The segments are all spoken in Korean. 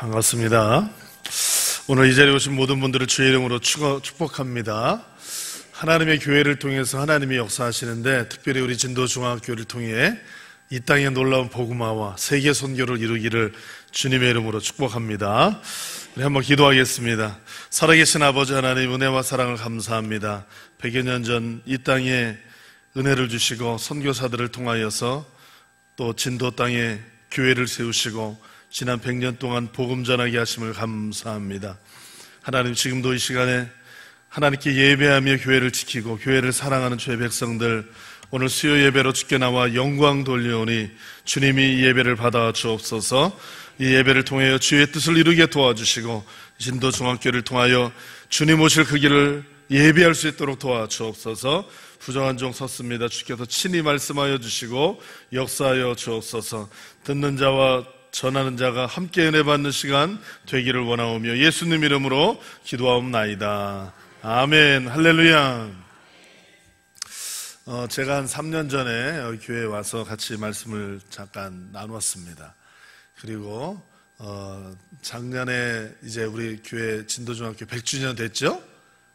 반갑습니다. 오늘 이 자리에 오신 모든 분들을 주의 이름으로 축복합니다. 하나님의 교회를 통해서 하나님이 역사하시는데, 특별히 우리 진도중앙교회를 통해 이 땅에 놀라운 복음화와 세계 선교를 이루기를 주님의 이름으로 축복합니다. 우리 한번 기도하겠습니다. 살아계신 아버지 하나님, 은혜와 사랑을 감사합니다. 100여 년 전 이 땅에 은혜를 주시고 선교사들을 통하여서 또 진도 땅에 교회를 세우시고 지난 100년 동안 복음 전하게 하심을 감사합니다. 하나님, 지금도 이 시간에 하나님께 예배하며 교회를 지키고 교회를 사랑하는 주의 백성들, 오늘 수요 예배로 주께 나와 영광 돌려오니 주님이 이 예배를 받아 주옵소서. 이 예배를 통하여 주의 뜻을 이루게 도와주시고 진도 중앙교회를 통하여 주님 오실 그 길을 예배할 수 있도록 도와주옵소서. 부정한 종 섰습니다. 주께서 친히 말씀하여 주시고 역사하여 주옵소서. 듣는 자와 전하는 자가 함께 은혜 받는 시간 되기를 원하오며 예수님 이름으로 기도하옵나이다. 아멘. 할렐루야. 제가 한 3년 전에 교회에 와서 같이 말씀을 잠깐 나누었습니다. 그리고 작년에 이제 우리 교회 진도중학교 100주년 됐죠?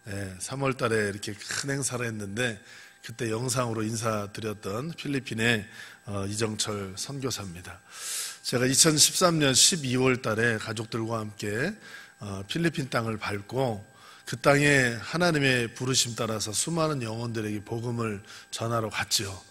네, 3월 달에 이렇게 큰 행사를 했는데, 그때 영상으로 인사드렸던 필리핀의 이정철 선교사입니다. 제가 2013년 12월 달에 가족들과 함께 필리핀 땅을 밟고 그 땅에 하나님의 부르심 따라서 수많은 영혼들에게 복음을 전하러 갔죠.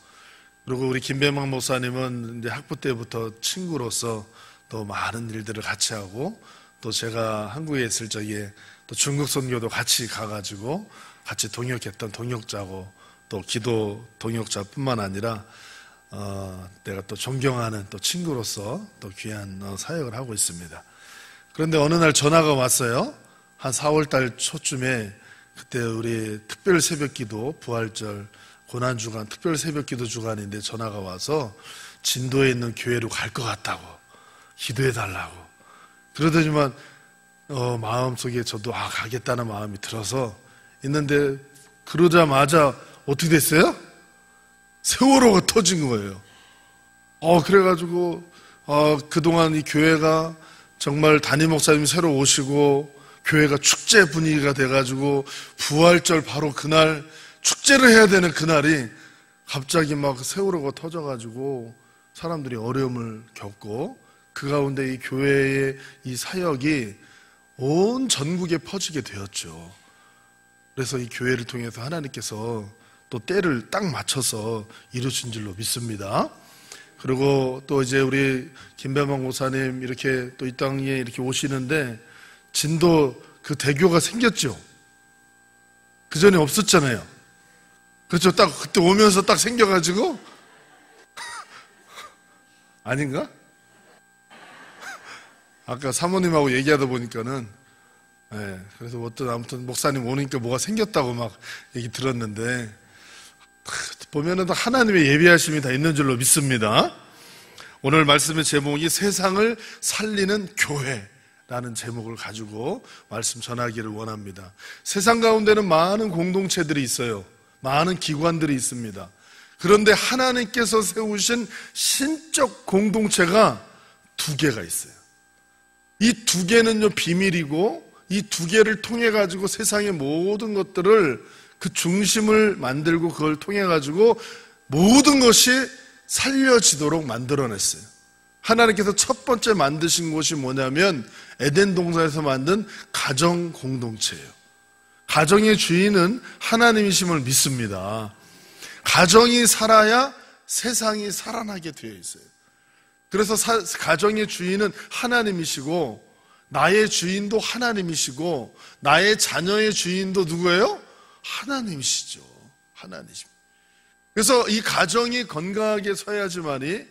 그리고 우리 김배망 목사님은 이제 학부 때부터 친구로서 또 많은 일들을 같이 하고, 또 제가 한국에 있을 적에 또 중국 선교도 같이 가가지고 같이 동역했던 동역자고, 또 기도 동역자뿐만 아니라 내가 또 존경하는 또 친구로서 또 귀한 사역을 하고 있습니다. 그런데 어느 날 전화가 왔어요. 한 4월달 초쯤에, 그때 우리 특별 새벽기도 부활절 고난주간 특별 새벽기도 주간인데 전화가 와서 진도에 있는 교회로 갈 것 같다고 기도해달라고 그러더니만 마음속에 저도 가겠다는 마음이 들어서 있는데, 그러자마자 어떻게 됐어요? 세월호가 터진 거예요. 그래가지고 그동안 이 교회가 정말 담임 목사님이 새로 오시고 교회가 축제 분위기가 돼가지고 부활절 바로 그날 축제를 해야 되는 그날이 갑자기 막 세월호가 터져가지고 사람들이 어려움을 겪고, 그 가운데 이 교회의 이 사역이 온 전국에 퍼지게 되었죠. 그래서 이 교회를 통해서 하나님께서 또 때를 딱 맞춰서 이루신 줄로 믿습니다. 그리고 또 이제 우리 김배망 목사님 이렇게 또 이 땅에 이렇게 오시는데, 진도 그 대교가 생겼죠. 그 전에 없었잖아요. 그렇죠. 딱 그때 오면서 딱 생겨가지고 아닌가? 아까 사모님하고 얘기하다 보니까는, 그래서 아무튼 목사님 오니까 뭐가 생겼다고 막 얘기 들었는데, 보면은 하나님의 예비하심이 다 있는 줄로 믿습니다. 오늘 말씀의 제목이 세상을 살리는 교회라는 제목을 가지고 말씀 전하기를 원합니다. 세상 가운데는 많은 공동체들이 있어요. 많은 기관들이 있습니다. 그런데 하나님께서 세우신 신적 공동체가 2개가 있어요. 이 2개는요 비밀이고, 이 2개를 통해 가지고 세상의 모든 것들을 그 중심을 만들고 그걸 통해 가지고 모든 것이 살려지도록 만들어냈어요. 하나님께서 첫 번째 만드신 곳이 뭐냐면 에덴 동산에서 만든 가정 공동체예요. 가정의 주인은 하나님이심을 믿습니다. 가정이 살아야 세상이 살아나게 되어 있어요. 그래서 가정의 주인은 하나님이시고, 나의 주인도 하나님이시고, 나의 자녀의 주인도 누구예요? 하나님이시죠. 하나님이십니다. 그래서 이 가정이 건강하게 서야지만이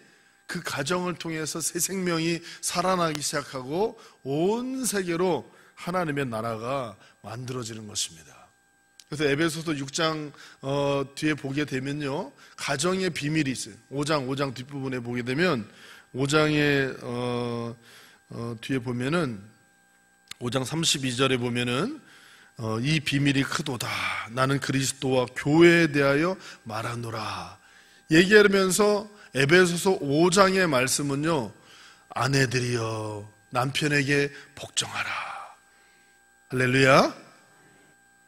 그 가정을 통해서 새 생명이 살아나기 시작하고 온 세계로 하나님의 나라가 만들어지는 것입니다. 그래서 에베소서 6장 뒤에 보게 되면요, 가정의 비밀이 있어요. 5장 뒷부분에 보게 되면 5장의 뒤에 보면은 5장 32절에 보면은 이 비밀이 크도다. 나는 그리스도와 교회에 대하여 말하노라. 얘기하면서 에베소서 5장의 말씀은요, 아내들이여 남편에게 복종하라. 할렐루야.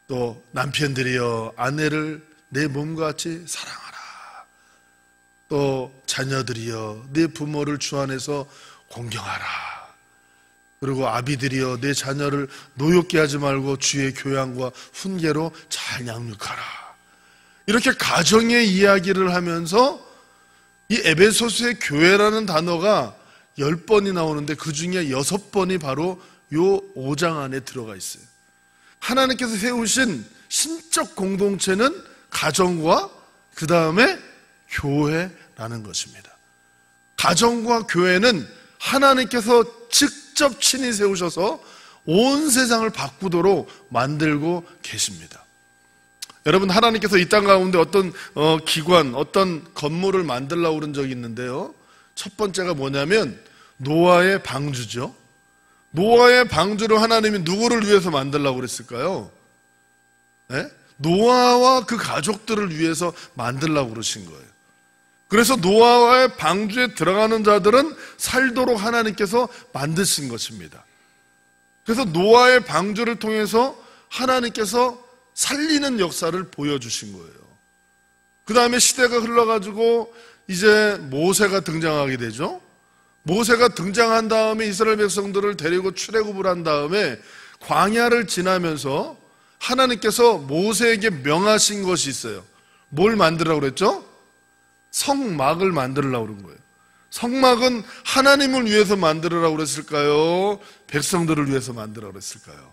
또 남편들이여 아내를 내 몸과 같이 사랑하라. 또 자녀들이여 내 부모를 주 안에서 공경하라. 그리고 아비들이여 내 자녀를 노엽게 하지 말고 주의 교양과 훈계로 잘 양육하라. 이렇게 가정의 이야기를 하면서 이 에베소서의 교회라는 단어가 10번이 나오는데 그 중에 6번이 바로 요 5장 안에 들어가 있어요. 하나님께서 세우신 신적 공동체는 가정과 그 다음에 교회라는 것입니다. 가정과 교회는 하나님께서 직접 친히 세우셔서 온 세상을 바꾸도록 만들고 계십니다. 여러분, 하나님께서 이 땅 가운데 어떤 기관, 어떤 건물을 만들려고 그런 적이 있는데요, 첫 번째가 뭐냐면 노아의 방주죠. 노아의 방주를 하나님이 누구를 위해서 만들려고 그랬을까요? 네? 노아와 그 가족들을 위해서 만들려고 그러신 거예요. 그래서 노아의 방주에 들어가는 자들은 살도록 하나님께서 만드신 것입니다. 그래서 노아의 방주를 통해서 하나님께서 살리는 역사를 보여주신 거예요. 그 다음에 시대가 흘러가지고 이제 모세가 등장하게 되죠. 모세가 등장한 다음에 이스라엘 백성들을 데리고 출애굽을 한 다음에 광야를 지나면서 하나님께서 모세에게 명하신 것이 있어요. 뭘 만들라고 그랬죠? 성막을 만들려고 그런 거예요. 성막은 하나님을 위해서 만들으라고 그랬을까요? 백성들을 위해서 만들라고 그랬을까요?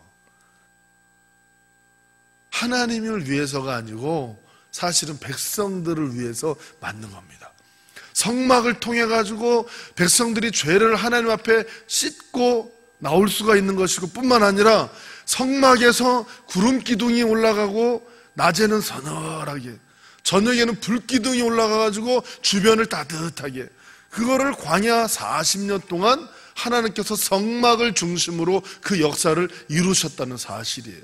하나님을 위해서가 아니고 사실은 백성들을 위해서 만든 겁니다. 성막을 통해 가지고 백성들이 죄를 하나님 앞에 씻고 나올 수가 있는 것이고 뿐만 아니라 성막에서 구름 기둥이 올라가고 낮에는 서늘하게, 저녁에는 불 기둥이 올라가 가지고 주변을 따뜻하게, 그거를 광야 40년 동안 하나님께서 성막을 중심으로 그 역사를 이루셨다는 사실이에요.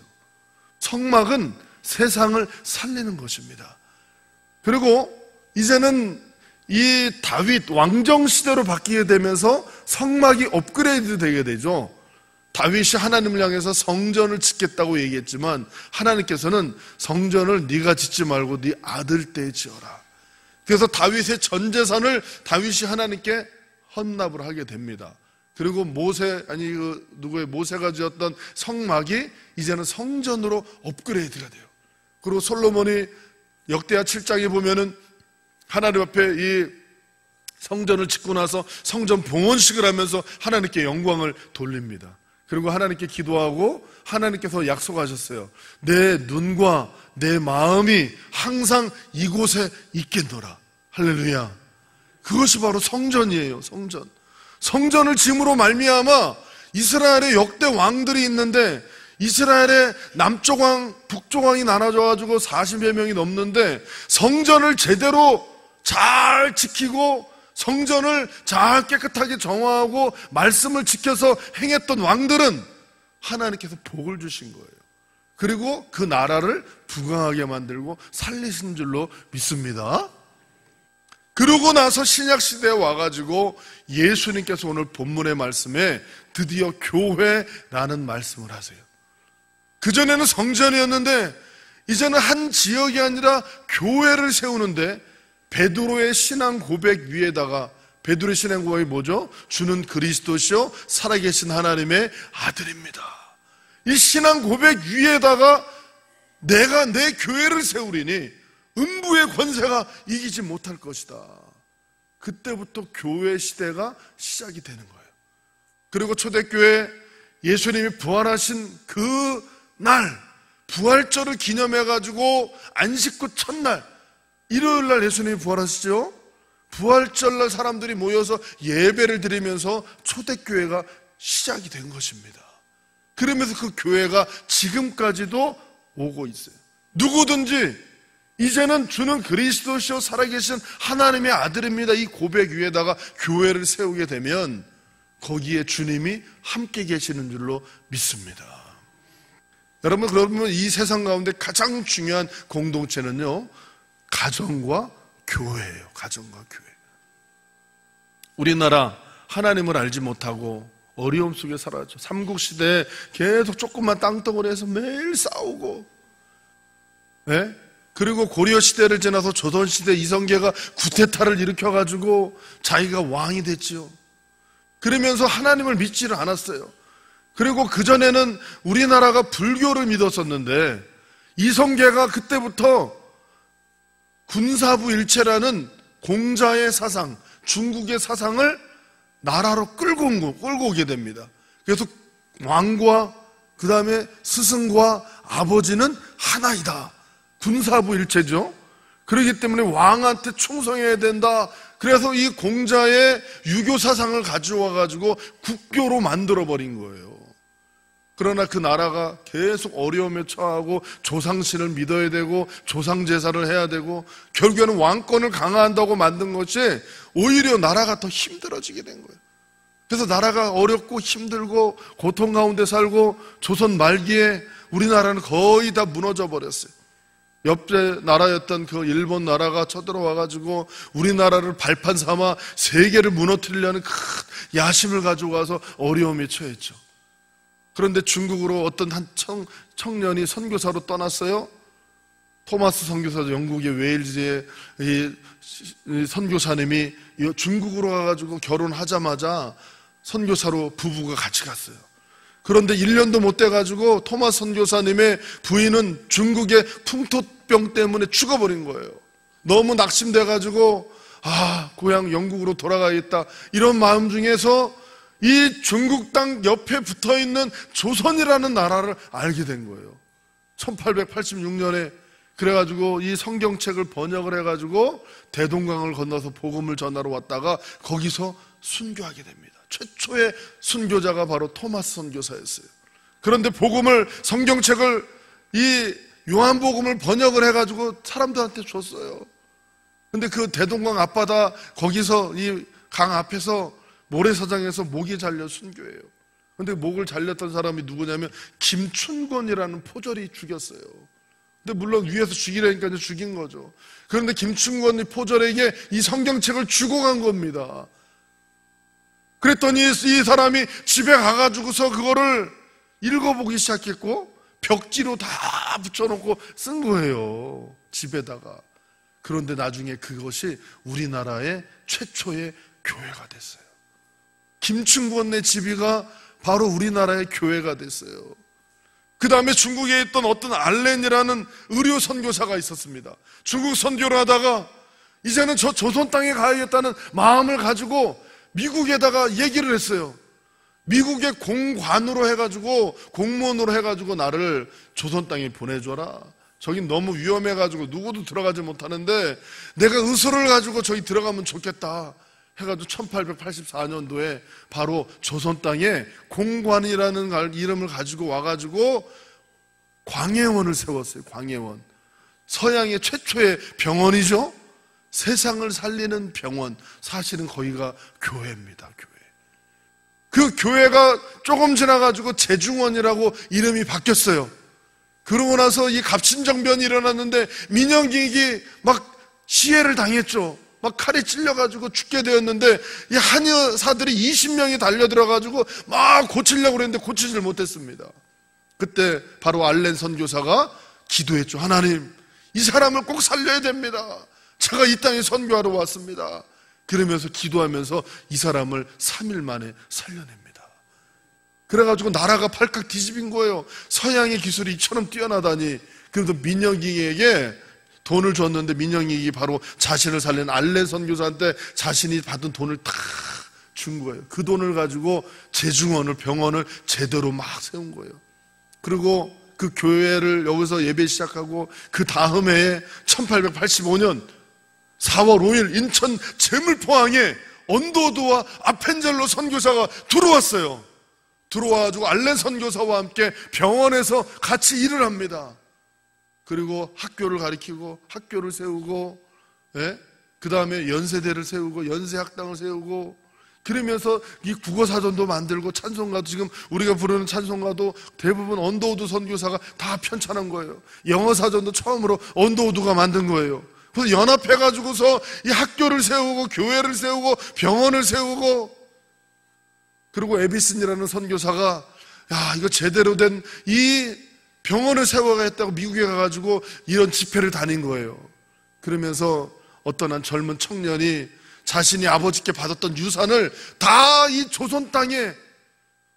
성막은 세상을 살리는 것입니다. 그리고 이제는 이 다윗 왕정 시대로 바뀌게 되면서 성막이 업그레이드 되게 되죠. 다윗이 하나님을 향해서 성전을 짓겠다고 얘기했지만 하나님께서는 성전을 네가 짓지 말고 네 아들 때 지어라. 그래서 다윗의 전 재산을 다윗이 하나님께 헌납을 하게 됩니다. 그리고 모세가 지었던 성막이 이제는 성전으로 업그레이드가 돼요. 그리고 솔로몬이 역대하 7장에 보면은 하나님 앞에 이 성전을 짓고 나서 성전 봉헌식을 하면서 하나님께 영광을 돌립니다. 그리고 하나님께 기도하고 하나님께서 약속하셨어요. 내 눈과 내 마음이 항상 이곳에 있겠노라. 할렐루야. 그것이 바로 성전이에요. 성전. 성전을 짐으로 말미암아 이스라엘의 역대 왕들이 있는데 이스라엘의 남쪽 왕, 북쪽 왕이 나눠져가지고 40여 명이 넘는데 성전을 제대로 잘 지키고 성전을 잘 깨끗하게 정화하고 말씀을 지켜서 행했던 왕들은 하나님께서 복을 주신 거예요. 그리고 그 나라를 부강하게 만들고 살리신 줄로 믿습니다. 그러고 나서 신약시대에 와가지고 예수님께서 오늘 본문의 말씀에 드디어 교회라는 말씀을 하세요. 그전에는 성전이었는데 이제는 한 지역이 아니라 교회를 세우는데 베드로의 신앙 고백 위에다가, 베드로의 신앙 고백이 뭐죠? 주는 그리스도시요 살아계신 하나님의 아들입니다. 이 신앙 고백 위에다가 내가 내 교회를 세우리니 음부의 권세가 이기지 못할 것이다. 그때부터 교회 시대가 시작이 되는 거예요. 그리고 초대교회 예수님이 부활하신 그 날, 부활절을 기념해가지고 안식 후 첫날 일요일날 예수님이 부활하시죠. 부활절날 사람들이 모여서 예배를 드리면서 초대교회가 시작이 된 것입니다. 그러면서 그 교회가 지금까지도 오고 있어요. 누구든지 이제는 주는 그리스도시요 살아계신 하나님의 아들입니다. 이 고백 위에다가 교회를 세우게 되면 거기에 주님이 함께 계시는 줄로 믿습니다. 여러분, 그러면 이 세상 가운데 가장 중요한 공동체는요, 가정과 교회예요. 가정과 교회. 우리나라 하나님을 알지 못하고 어려움 속에 살았죠. 삼국시대에 계속 조그만 땅덩어리에서 매일 싸우고, 네? 그리고 고려시대를 지나서 조선시대 이성계가 구테타를 일으켜가지고 자기가 왕이 됐지요. 그러면서 하나님을 믿지를 않았어요. 그리고 그전에는 우리나라가 불교를 믿었었는데 이성계가 그때부터 군사부 일체라는 공자의 사상, 중국의 사상을 나라로 끌고 오게 됩니다. 그래서 왕과 그 다음에 스승과 아버지는 하나이다. 군사부 일체죠. 그렇기 때문에 왕한테 충성해야 된다. 그래서 이 공자의 유교 사상을 가져와 가지고 국교로 만들어 버린 거예요. 그러나 그 나라가 계속 어려움에 처하고 조상신을 믿어야 되고 조상제사를 해야 되고 결국에는 왕권을 강화한다고 만든 것이 오히려 나라가 더 힘들어지게 된 거예요. 그래서 나라가 어렵고 힘들고 고통 가운데 살고 조선 말기에 우리나라는 거의 다 무너져 버렸어요. 옆에 나라였던 그 일본 나라가 쳐들어와가지고 우리나라를 발판 삼아 세계를 무너뜨리려는 큰 야심을 가지고 와서 어려움에 처했죠. 그런데 중국으로 어떤 한 청년이 선교사로 떠났어요. 토마스 선교사도 영국의 웨일즈의 이 선교사님이 중국으로 가가지고 결혼하자마자 선교사로 부부가 같이 갔어요. 그런데 1년도 못 돼가지고 토마스 선교사님의 부인은 중국의 풍토병 때문에 죽어버린 거예요. 너무 낙심돼가지고 고향 영국으로 돌아가야겠다 이런 마음 중에서 이 중국 땅 옆에 붙어있는 조선이라는 나라를 알게 된 거예요. 1886년에 그래가지고 이 성경책을 번역을 해가지고 대동강을 건너서 복음을 전하러 왔다가 거기서 순교하게 됩니다. 최초의 순교자가 바로 토마스 선교사였어요. 그런데 성경책을 이 요한복음을 번역을 해가지고 사람들한테 줬어요. 근데 그 대동강 앞바다 거기서 이 강 앞에서 모래사장에서 목이 잘려 순교해요. 근데 목을 잘렸던 사람이 누구냐면 김춘권이라는 포졸이 죽였어요. 근데 물론 위에서 죽이려니까 이제 죽인 거죠. 그런데 김춘권이 포졸에게 이 성경책을 주고 간 겁니다. 그랬더니 이 사람이 집에 가가지고서 그거를 읽어보기 시작했고 벽지로 다 붙여놓고 쓴 거예요. 집에다가. 그런데 나중에 그것이 우리나라의 최초의 교회가 됐어요. 김춘권의 집이가 바로 우리나라의 교회가 됐어요. 그 다음에 중국에 있던 어떤 알렌이라는 의료 선교사가 있었습니다. 중국 선교를 하다가 이제는 저 조선 땅에 가야겠다는 마음을 가지고 미국에다가 얘기를 했어요. 미국의 공관으로 해가지고 공무원으로 해가지고 나를 조선 땅에 보내줘라. 저긴 너무 위험해가지고 누구도 들어가지 못하는데 내가 의소를 가지고 저기 들어가면 좋겠다 해가지고 1884년도에 바로 조선 땅에 공관이라는 이름을 가지고 와가지고 광해원을 세웠어요. 광해원. 서양의 최초의 병원이죠. 세상을 살리는 병원. 사실은 거기가 교회입니다. 교회. 그 교회가 조금 지나가지고 제중원이라고 이름이 바뀌었어요. 그러고 나서 이 갑신정변이 일어났는데 민영익이 막 시해를 당했죠. 막 칼에 찔려가지고 죽게 되었는데 이 한의사들이 20명이 달려들어가지고 막 고치려고 그랬는데 고치질 못했습니다. 그때 바로 알렌 선교사가 기도했죠. 하나님, 이 사람을 꼭 살려야 됩니다. 제가 이 땅에 선교하러 왔습니다. 그러면서 기도하면서 이 사람을 3일 만에 살려냅니다. 그래가지고 나라가 발칵 뒤집인 거예요. 서양의 기술이 이처럼 뛰어나다니. 그래도 민영익에게 돈을 줬는데 민영익이 바로 자신을 살린 알렌 선교사한테 자신이 받은 돈을 다 준 거예요. 그 돈을 가지고 제중원을, 병원을 제대로 막 세운 거예요. 그리고 그 교회를 여기서 예배 시작하고 그 다음 해에 1885년 4월 5일 인천 제물포항에 언도우드와 아펜젤로 선교사가 들어왔어요. 들어와가지고 알렌 선교사와 함께 병원에서 같이 일을 합니다. 그리고 학교를 가리키고 학교를 세우고, 그 다음에 연세대를 세우고 연세학당을 세우고, 그러면서 이 국어사전도 만들고 찬송가도, 지금 우리가 부르는 찬송가도 대부분 언더우드 선교사가 다 편찬한 거예요. 영어사전도 처음으로 언더우드가 만든 거예요. 그래서 연합해가지고서 이 학교를 세우고 교회를 세우고 병원을 세우고, 그리고 에비슨이라는 선교사가 야, 이거 제대로 된 이 병원을 세워야겠다고 미국에 가가지고 이런 집회를 다닌 거예요. 그러면서 어떤 한 젊은 청년이 자신이 아버지께 받았던 유산을 다 이 조선 땅에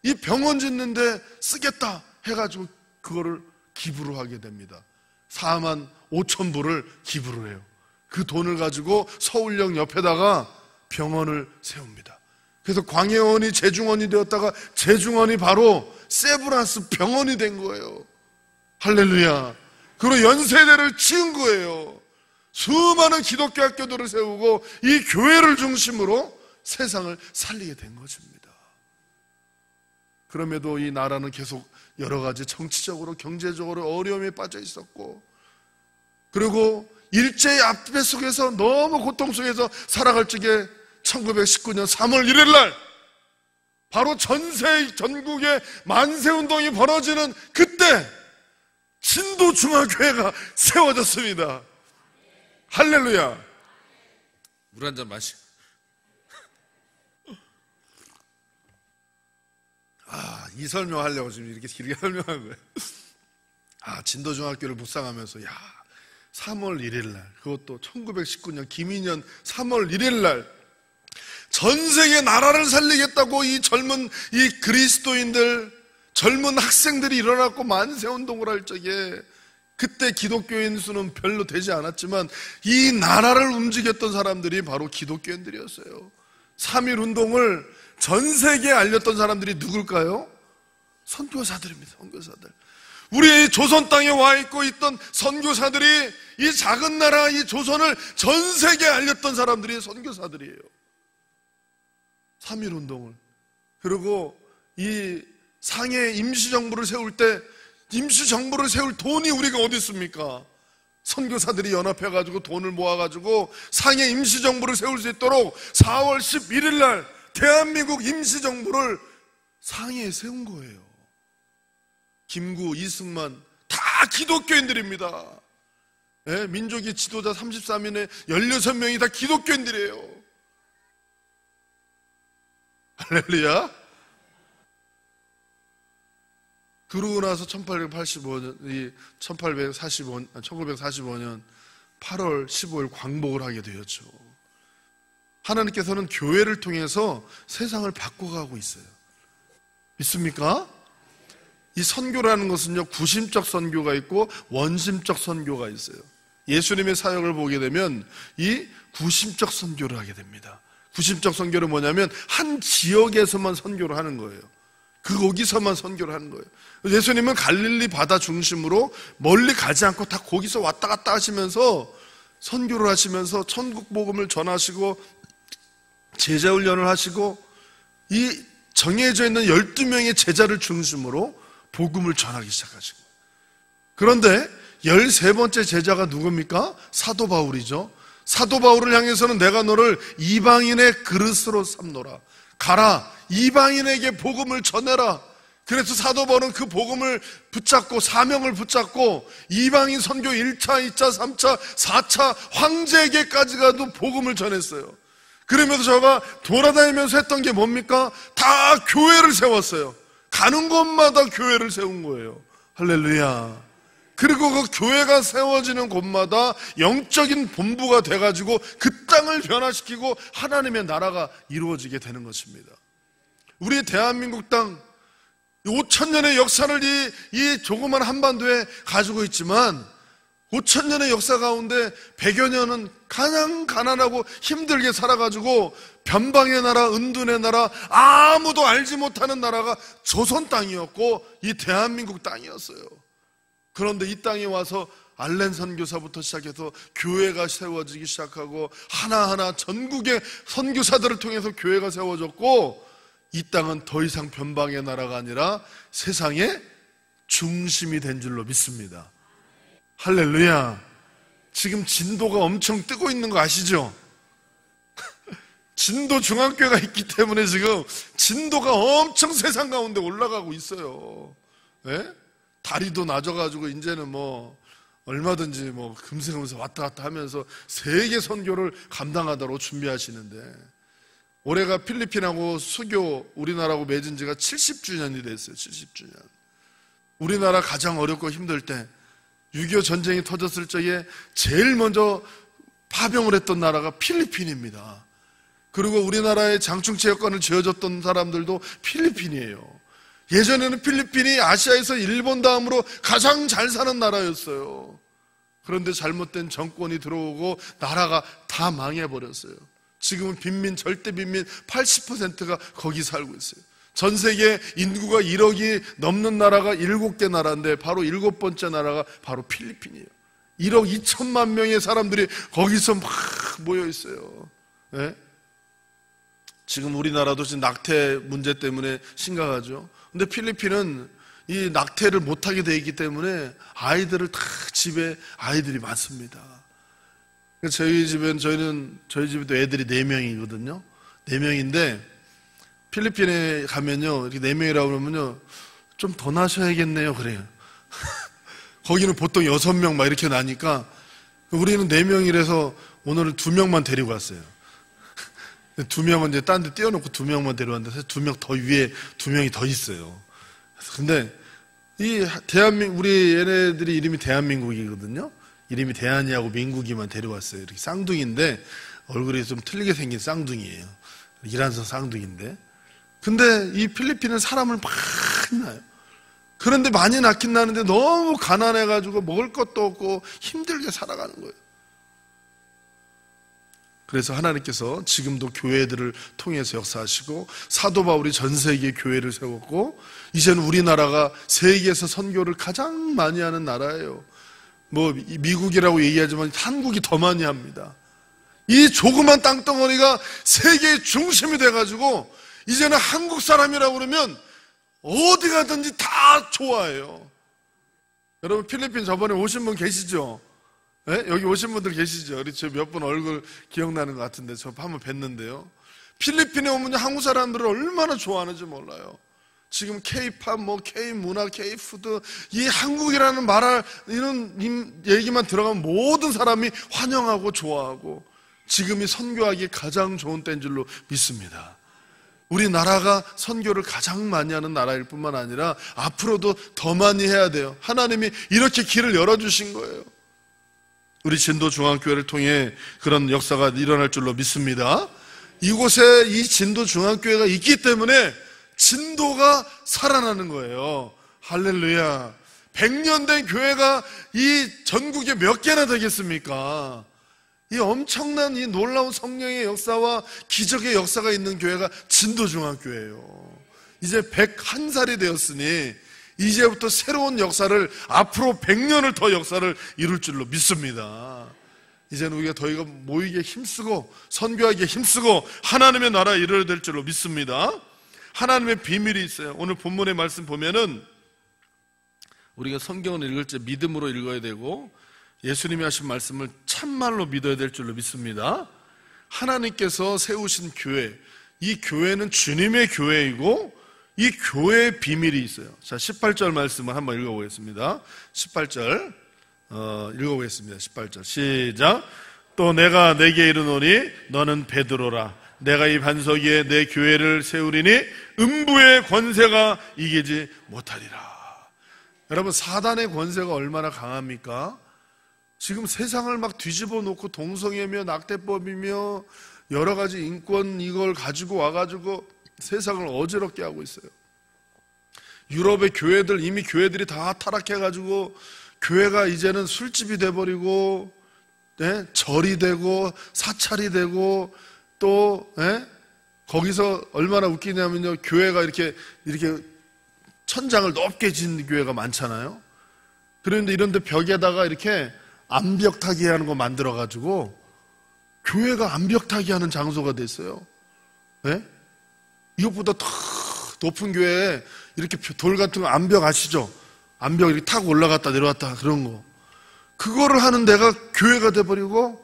이 병원 짓는데 쓰겠다 해가지고 그거를 기부를 하게 됩니다. 4만 5천 불을 기부를 해요. 그 돈을 가지고 서울역 옆에다가 병원을 세웁니다. 그래서 광해원이 제중원이 되었다가 제중원이 바로 세브란스 병원이 된 거예요. 할렐루야. 그리고 연세대를 지은 거예요. 수많은 기독교 학교들을 세우고 이 교회를 중심으로 세상을 살리게 된 것입니다. 그럼에도 이 나라는 계속 여러 가지 정치적으로 경제적으로 어려움에 빠져 있었고, 그리고 일제의 압제 속에서 너무 고통 속에서 살아갈 적에 1919년 3월 1일 날 바로 전국의 만세운동이 벌어지는 그때 진도중앙교회가 세워졌습니다. 할렐루야. 물 한 잔 마시. 이 설명하려고 지금 이렇게 길게 설명한 거예요. 진도중학교를 묵상하면서 3월 1일 날, 그것도 1919년 김인년 3월 1일 날 전 세계 나라를 살리겠다고 이 젊은 이 그리스도인들, 젊은 학생들이 일어났고 만세운동을 할 적에 그때 기독교인 수는 별로 되지 않았지만 이 나라를 움직였던 사람들이 바로 기독교인들이었어요. 3.1 운동을 전 세계에 알렸던 사람들이 누굴까요? 선교사들입니다. 선교사들. 우리 조선 땅에 와 있고 있던 선교사들이 이 작은 나라 이 조선을 전 세계에 알렸던 사람들이 선교사들이에요. 3.1 운동을. 그리고 이 상해 임시정부를 세울 때 임시정부를 세울 돈이 우리가 어디 있습니까? 선교사들이 연합해가지고 돈을 모아가지고 상해 임시정부를 세울 수 있도록 4월 11일 날 대한민국 임시정부를 상해에 세운 거예요. 김구, 이승만 다 기독교인들입니다. 네, 민족의 지도자 33인의 16명이 다 기독교인들이에요. 할렐루야. 그러고 나서 1945년 8월 15일 광복을 하게 되었죠. 하나님께서는 교회를 통해서 세상을 바꿔가고 있어요. 믿습니까? 이 선교라는 것은요, 구심적 선교가 있고 원심적 선교가 있어요. 예수님의 사역을 보게 되면 이 구심적 선교를 하게 됩니다. 구심적 선교는 뭐냐면 한 지역에서만 선교를 하는 거예요. 거기서만 선교를 하는 거예요. 예수님은 갈릴리 바다 중심으로 멀리 가지 않고 다 거기서 왔다 갔다 하시면서 선교를 하시면서 천국 복음을 전하시고 제자 훈련을 하시고 이 정해져 있는 12명의 제자를 중심으로 복음을 전하기 시작하신 거예요. 그런데 13번째 제자가 누굽니까? 사도 바울이죠. 사도 바울을 향해서는 내가 너를 이방인의 그릇으로 삼노라. 가라, 이방인에게 복음을 전해라. 그래서 사도 바울은 그 복음을 붙잡고 사명을 붙잡고 이방인 선교 1차, 2차, 3차, 4차 황제에게까지 가도 복음을 전했어요. 그러면서 저가 돌아다니면서 했던 게 뭡니까? 다 교회를 세웠어요. 가는 곳마다 교회를 세운 거예요. 할렐루야. 그리고 그 교회가 세워지는 곳마다 영적인 본부가 돼가지고 그 땅을 변화시키고 하나님의 나라가 이루어지게 되는 것입니다. 우리 대한민국 땅 5,000년의 역사를 이 조그만 한반도에 가지고 있지만 5,000년의 역사 가운데 100여 년은 가장 가난하고 힘들게 살아가지고 변방의 나라, 은둔의 나라, 아무도 알지 못하는 나라가 조선 땅이었고 이 대한민국 땅이었어요. 그런데 이 땅에 와서 알렌 선교사부터 시작해서 교회가 세워지기 시작하고 하나하나 전국의 선교사들을 통해서 교회가 세워졌고 이 땅은 더 이상 변방의 나라가 아니라 세상의 중심이 된 줄로 믿습니다. 할렐루야. 지금 진도가 엄청 뜨고 있는 거 아시죠? 진도 중앙교회가 있기 때문에 지금 진도가 엄청 세상 가운데 올라가고 있어요. 네? 다리도 낮아가지고 이제는 뭐 얼마든지 뭐 금세 왔다 갔다 하면서 세계 선교를 감당하도록 준비하시는데 올해가 필리핀하고 수교 우리나라하고 맺은 지가 70주년이 됐어요. 70주년. 우리나라 가장 어렵고 힘들 때 6.25 전쟁이 터졌을 적에 제일 먼저 파병을 했던 나라가 필리핀입니다. 그리고 우리나라의 장충체육관을 지어줬던 사람들도 필리핀이에요. 예전에는 필리핀이 아시아에서 일본 다음으로 가장 잘 사는 나라였어요. 그런데 잘못된 정권이 들어오고 나라가 다 망해버렸어요. 지금은 빈민, 절대 빈민 80%가 거기 살고 있어요. 전 세계 인구가 1억이 넘는 나라가 7개 나라인데 바로 7번째 나라가 바로 필리핀이에요. 1억 2천만 명의 사람들이 거기서 막 모여 있어요. 네? 지금 우리나라도 지금 낙태 문제 때문에 심각하죠. 근데 필리핀은 이 낙태를 못하게 돼 있기 때문에 아이들을 다 집에 아이들이 많습니다. 저희 집에도 애들이 4명이거든요. 4명인데 필리핀에 가면요, 이렇게 4명이라고 그러면요, 좀 더 나셔야겠네요, 그래요. 거기는 보통 6명 막 이렇게 나니까 우리는 4명이라서 오늘은 2명만 데리고 왔어요. 2명은 이제 딴 데 띄워놓고 2명만 데려왔는데 2명 더 위에 2명이 더 있어요. 근데 이 우리 얘네들이 이름이 대한민국이거든요. 이름이 대한이하고 민국이만 데려왔어요. 이렇게 쌍둥이인데 얼굴이 좀 틀리게 생긴 쌍둥이에요. 이란성 쌍둥이인데. 근데 이 필리핀은 사람을 많이 낳아요. 그런데 많이 낳긴 나는데 너무 가난해가지고 먹을 것도 없고 힘들게 살아가는 거예요. 그래서 하나님께서 지금도 교회들을 통해서 역사하시고 사도 바울이 전 세계에 교회를 세웠고 이제는 우리나라가 세계에서 선교를 가장 많이 하는 나라예요. 뭐 미국이라고 얘기하지만 한국이 더 많이 합니다. 이 조그만 땅덩어리가 세계의 중심이 돼가지고 이제는 한국 사람이라고 그러면 어디 가든지 다 좋아해요. 여러분 필리핀 저번에 오신 분 계시죠? 네? 여기 오신 분들 계시죠? 우리 저 몇 분 얼굴 기억나는 것 같은데 저 한번 뵀는데요. 필리핀에 오면 한국 사람들을 얼마나 좋아하는지 몰라요. 지금 K-팝, K-문화, K-푸드, 이 한국이라는 말할 이런 얘기만 들어가면 모든 사람이 환영하고 좋아하고 지금이 선교하기 가장 좋은 때인 줄로 믿습니다. 우리나라가 선교를 가장 많이 하는 나라일 뿐만 아니라 앞으로도 더 많이 해야 돼요. 하나님이 이렇게 길을 열어주신 거예요. 우리 진도중앙교회를 통해 그런 역사가 일어날 줄로 믿습니다. 이곳에 이 진도중앙교회가 있기 때문에 진도가 살아나는 거예요. 할렐루야. 100년 된 교회가 이 전국에 몇 개나 되겠습니까? 이 엄청난 이 놀라운 성령의 역사와 기적의 역사가 있는 교회가 진도중앙교회예요. 이제 101살이 되었으니 이제부터 새로운 역사를 앞으로 100년을 더 역사를 이룰 줄로 믿습니다. 이제는 우리가 더이가 모이기에 힘쓰고 선교하기에 힘쓰고 하나님의 나라에 이르러야 될 줄로 믿습니다. 하나님의 비밀이 있어요. 오늘 본문의 말씀 보면은 우리가 성경을 읽을 때 믿음으로 읽어야 되고 예수님이 하신 말씀을 참말로 믿어야 될 줄로 믿습니다. 하나님께서 세우신 교회, 이 교회는 주님의 교회이고 이 교회의 비밀이 있어요. 자, 18절 말씀을 한번 읽어보겠습니다. 18절 읽어보겠습니다. 18절 시작. 또 내가 내게 이르노니 너는 베드로라. 내가 이 반석 위에 내 교회를 세우리니 음부의 권세가 이기지 못하리라. 여러분, 사단의 권세가 얼마나 강합니까? 지금 세상을 막 뒤집어 놓고 동성애며 낙태법이며 여러 가지 인권 이걸 가지고 와가지고 세상을 어지럽게 하고 있어요. 유럽의 교회들, 이미 교회들이 다 타락해가지고 교회가 이제는 술집이 돼버리고 네? 절이 되고 사찰이 되고 또 거기서 얼마나 웃기냐면요, 교회가 이렇게 천장을 높게 진 교회가 많잖아요. 그런데 이런데 벽에다가 이렇게 암벽타기 하는 거 만들어가지고 교회가 암벽타기 하는 장소가 됐어요. 네? 이것보다 더 높은 교회에 이렇게 돌 같은 거 암벽 아시죠? 암벽 이렇게 타고 올라갔다 내려왔다 그런 거. 그거를 하는 데가 교회가 돼버리고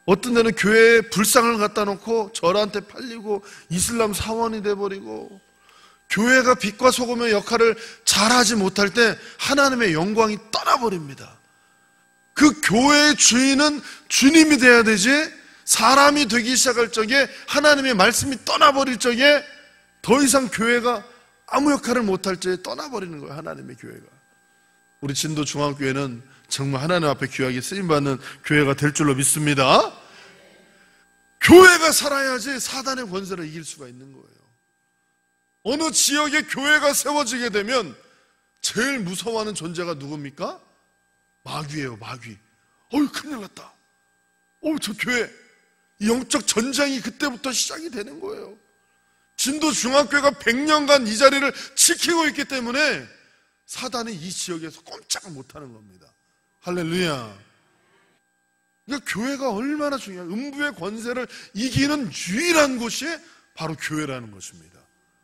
어떤 데는 교회에 불상을 갖다 놓고 절한테 팔리고 이슬람 사원이 돼버리고 교회가 빛과 소금의 역할을 잘하지 못할 때 하나님의 영광이 떠나버립니다. 그 교회의 주인은 주님이 돼야 되지 사람이 되기 시작할 적에, 하나님의 말씀이 떠나버릴 적에 더 이상 교회가 아무 역할을 못할 적에 떠나버리는 거예요. 하나님의 교회가. 우리 진도 중앙교회는 정말 하나님 앞에 귀하게 쓰임받는 교회가 될 줄로 믿습니다. 교회가 살아야지 사단의 권세를 이길 수가 있는 거예요. 어느 지역에 교회가 세워지게 되면 제일 무서워하는 존재가 누굽니까? 마귀예요. 마귀. 큰일 났다. 저 교회 영적 전쟁이 그때부터 시작이 되는 거예요. 진도 중앙교회가 100년간 이 자리를 지키고 있기 때문에 사단이 이 지역에서 꼼짝을 못하는 겁니다. 할렐루야. 그러니까 교회가 얼마나 중요해요. 음부의 권세를 이기는 유일한 곳이 바로 교회라는 것입니다.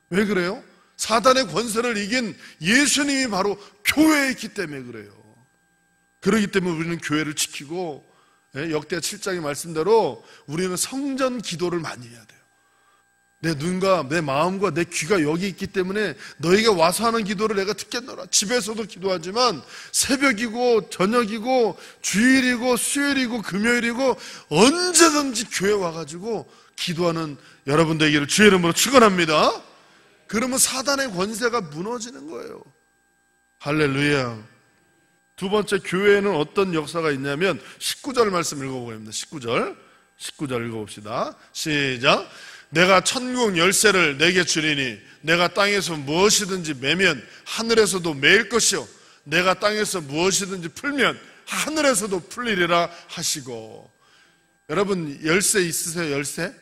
왜 그래요? 사단의 권세를 이긴 예수님이 바로 교회에 있기 때문에 그래요. 그렇기 때문에 우리는 교회를 지키고, 역대하 7장의 말씀대로 우리는 성전 기도를 많이 해야 돼요. 내 눈과 내 마음과 내 귀가 여기 있기 때문에 너에게 와서 하는 기도를 내가 듣겠노라. 집에서도 기도하지만 새벽이고 저녁이고 주일이고 수요일이고 금요일이고 언제든지 교회 와가지고 기도하는 여러분 되기를 주의 이름으로 축원합니다. 그러면 사단의 권세가 무너지는 거예요. 할렐루야. 두 번째, 교회에는 어떤 역사가 있냐면 19절 말씀 읽어보겠습니다. 19절 읽어봅시다. 시작. 내가 천국 열쇠를 내게 주리니 내가 땅에서 무엇이든지 매면 하늘에서도 매일 것이요 내가 땅에서 무엇이든지 풀면 하늘에서도 풀리리라 하시고. 여러분 열쇠 있으세요? 열쇠?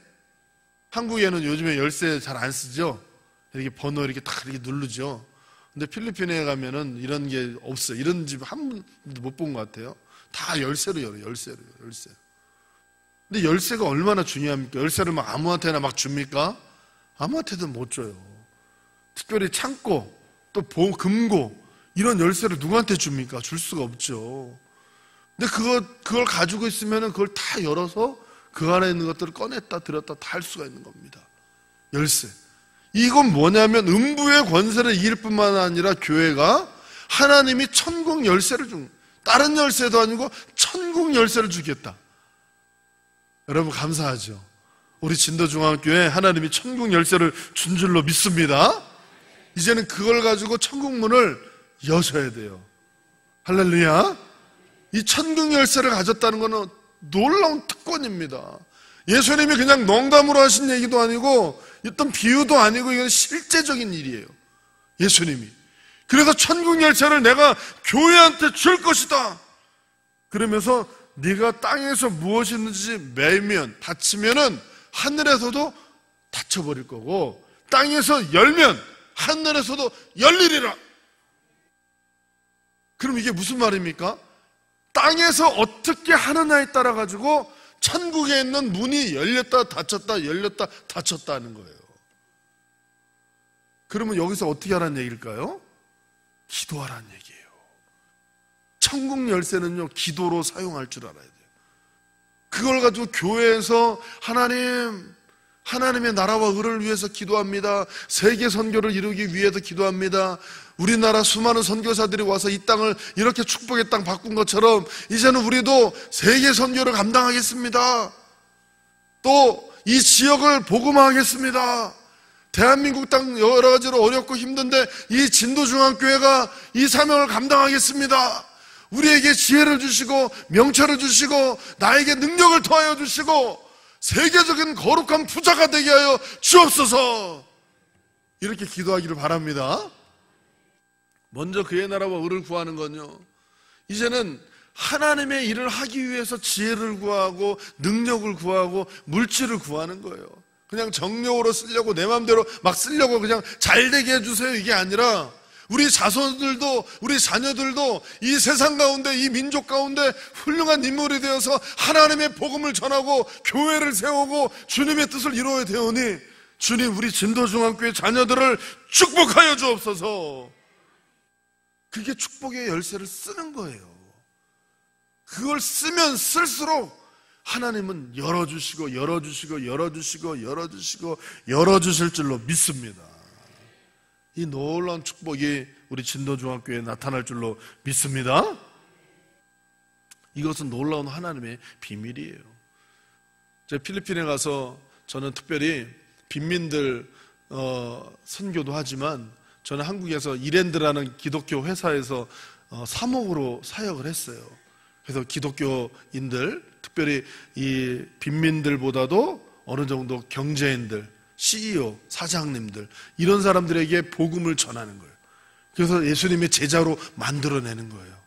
한국에는 요즘에 열쇠 잘 안 쓰죠? 이렇게 번호 이렇게 딱 이렇게 누르죠. 근데 필리핀에 가면은 이런 게 없어요. 이런 집 한 번도 못 본 것 같아요. 다 열쇠로 열어요. 열쇠로. 근데 열쇠가 얼마나 중요합니까? 열쇠를 막 아무한테나 막 줍니까? 아무한테도 못 줘요. 특별히 창고, 또 금고, 이런 열쇠를 누구한테 줍니까? 줄 수가 없죠. 근데 그걸 가지고 있으면 그걸 다 열어서 그 안에 있는 것들을 꺼냈다 들었다 다 할 수가 있는 겁니다. 열쇠. 이건 뭐냐면 음부의 권세를 이길 뿐만 아니라 교회가 하나님이 천국 열쇠를 다른 열쇠도 아니고 천국 열쇠를 주겠다. 여러분 감사하죠? 우리 진도중앙교회 하나님이 천국 열쇠를 준 줄로 믿습니다. 이제는 그걸 가지고 천국 문을 여셔야 돼요. 할렐루야. 이 천국 열쇠를 가졌다는 것은 놀라운 특권입니다. 예수님이 그냥 농담으로 하신 얘기도 아니고 어떤 비유도 아니고 이건 실제적인 일이에요. 예수님이. 그래서 천국 열쇠를 내가 교회한테 줄 것이다. 그러면서 네가 땅에서 무엇이든지 매면 닫히면은 하늘에서도 닫혀버릴 거고 땅에서 열면 하늘에서도 열리리라. 그럼 이게 무슨 말입니까? 땅에서 어떻게 하느냐에 따라 가지고 천국에 있는 문이 열렸다 닫혔다 열렸다 닫혔다 하는 거예요. 그러면 여기서 어떻게 하라는 얘기일까요? 기도하라는 얘기예요. 천국 열쇠는요 기도로 사용할 줄 알아야 돼요. 그걸 가지고 교회에서 하나님의 나라와 의를 위해서 기도합니다. 세계 선교를 이루기 위해서 기도합니다. 우리나라 수많은 선교사들이 와서 이 땅을 이렇게 축복의 땅 바꾼 것처럼 이제는 우리도 세계 선교를 감당하겠습니다. 또 이 지역을 복음화하겠습니다. 대한민국 땅 여러 가지로 어렵고 힘든데 이 진도중앙교회가 이 사명을 감당하겠습니다. 우리에게 지혜를 주시고 명철을 주시고 나에게 능력을 더하여 주시고 세계적인 거룩한 부자가 되게 하여 주옵소서. 이렇게 기도하기를 바랍니다. 먼저 그의 나라와 의를 구하는 건요, 이제는 하나님의 일을 하기 위해서 지혜를 구하고 능력을 구하고 물질을 구하는 거예요. 그냥 정력으로 쓰려고 내 마음대로 막 쓰려고 그냥 잘 되게 해주세요 이게 아니라 우리 자손들도 우리 자녀들도 이 세상 가운데 이 민족 가운데 훌륭한 인물이 되어서 하나님의 복음을 전하고 교회를 세우고 주님의 뜻을 이루어야 되오니 주님 우리 진도중앙교회 자녀들을 축복하여 주옵소서. 그게 축복의 열쇠를 쓰는 거예요. 그걸 쓰면 쓸수록 하나님은 열어주시고 열어주시고 열어주시고 열어주시고 열어주실 줄로 믿습니다. 이 놀라운 축복이 우리 진도중앙교회에 나타날 줄로 믿습니다. 이것은 놀라운 하나님의 비밀이에요. 필리핀에 가서 저는 특별히 빈민들 선교도 하지만 저는 한국에서 이랜드라는 기독교 회사에서 사목으로 사역을 했어요. 그래서 기독교인들, 특별히 이 빈민들보다도 어느 정도 경제인들, CEO, 사장님들 이런 사람들에게 복음을 전하는 거예요. 그래서 예수님의 제자로 만들어내는 거예요.